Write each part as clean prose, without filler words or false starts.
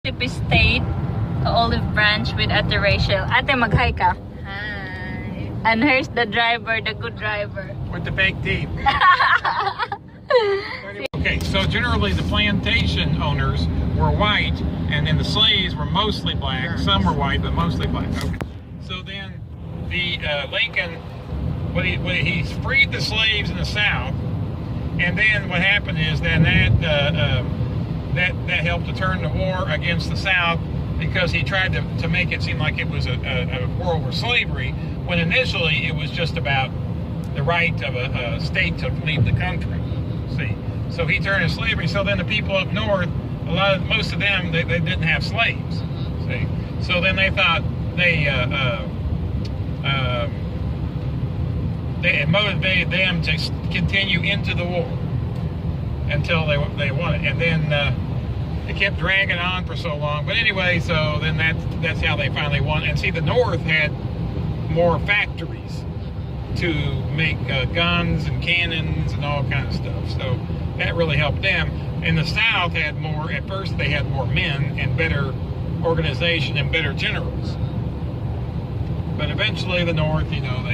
Mississippi State, Olive Branch with Ate Rachel. Ate, mag-hi ka. Hi. And here's the driver, the good driver. With the fake teeth. Okay, so generally the plantation owners were white, and then the slaves were mostly black. Some were white, but mostly black. Okay. So then the Lincoln, he freed the slaves in the South, and then what happened is then that helped to turn the war against the South, because he tried to make it seem like it was a war over slavery, when initially it was just about the right of a state to leave the country. See, so he turned to slavery. So then the people up north, most of them, they didn't have slaves. See, so then they thought it motivated them to continue into the war until they won it, and then it kept dragging on for so long. But anyway, so then that's how they finally won. And see, the North had more factories to make guns and cannons and all kinds of stuff, so that really helped them. And the South had more. At first, they had more men and better organization and better generals. But eventually, the North, they won.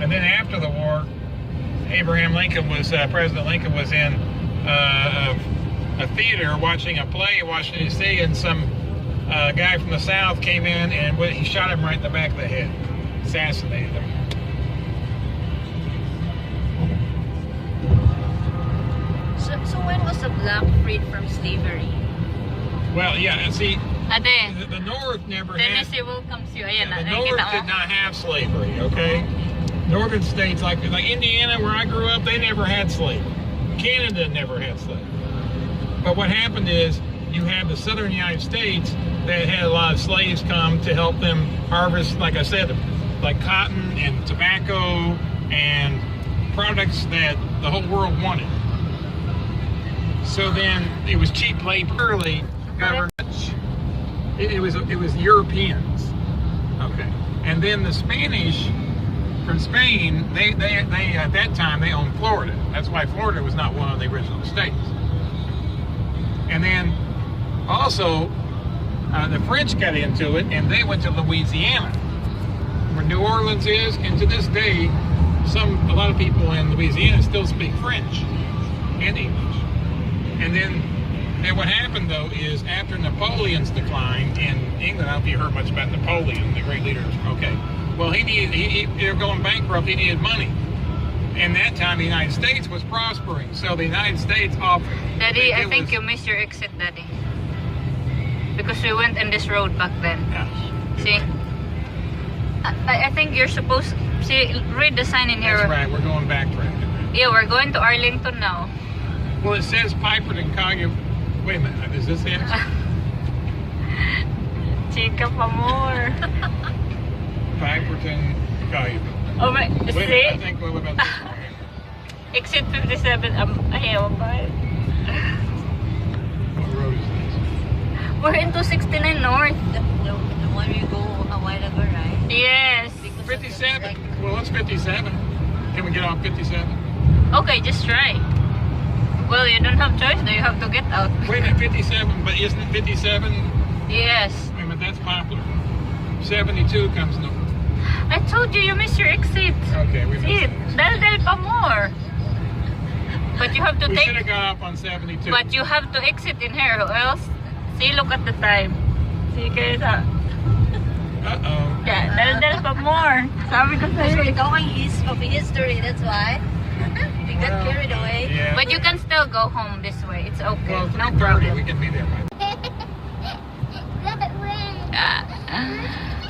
And then after the war, President Lincoln was in a theater watching a play in Washington, D.C., and some guy from the South came in and he shot him right in the back of the head, assassinated him. So when was the black freed from slavery? Well, yeah, see, Ate, the North never had... Tennessee welcomes you. Ayan, The North did not have slavery, okay? Northern states, like Indiana, where I grew up, they never had slavery. Canada never had slavery. But what happened is, you have the southern United States that had a lot of slaves come to help them harvest, like I said, like cotton and tobacco and products that the whole world wanted. So then it was cheap labor. Early government, it was Europeans, okay, and then the Spanish from Spain, they at that time they owned Florida. That's why Florida was not one of the original states. And then also the French got into it, and they went to Louisiana, where New Orleans is, and to this day, a lot of people in Louisiana still speak French and English. And then what happened though is, after Napoleon's decline in England, I don't know if you heard much about Napoleon, the great leader. Okay, well they were going bankrupt. He needed money. And that time the United States was prospering, so the United States offered. Daddy, I think you missed your exit, Daddy. Because we went in this road back then. Yeah. See? I think you're supposed to... See, read the sign in here. That's right, we're going backtracking. Yeah, we're going to Arlington now. Well, it says Piperton, Collier. Wait a minute, is this the exit? Chica pa more. Piperton, Collier. Oh my... Wait, See? I think we're about to... Exit 57. Ayaw ba? What road is this? We're into 69 North. The one you go a while ago, right? Yes. 57. Well, it's 57. Can we get off 57? Okay, just try. Well, you don't have choice, though. You have to get out. Wait a minute, 57, but isn't it 57? Yes. Wait a minute, that's popular. 72 comes north. I told you, you missed your exit. Okay, we See, missed it. dal pa more. But you have to We take... should have got off on 72. But you have to exit in here, or else... See, look at the time. See, guys, Uh-oh. yeah, dal pa more. Sabi ko Because sa'yo. we're going east of history, that's why. We got carried away. Yeah. But you can still go home this way. It's okay. Well, No 3:30, problem. we can be there by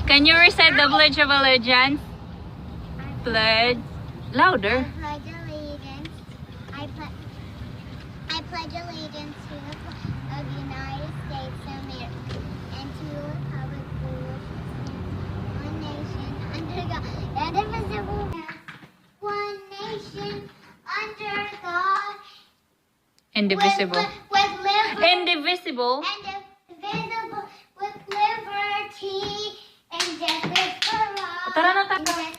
Can you recite the Pledge of Allegiance? Pledge. Louder. I pledge allegiance to the flag of the United States of America and to the republic for which it stands, one nation under God, indivisible, one nation under God, Indivisible. with liberty Indivisible. with liberty and justice for all. Tara na, tara.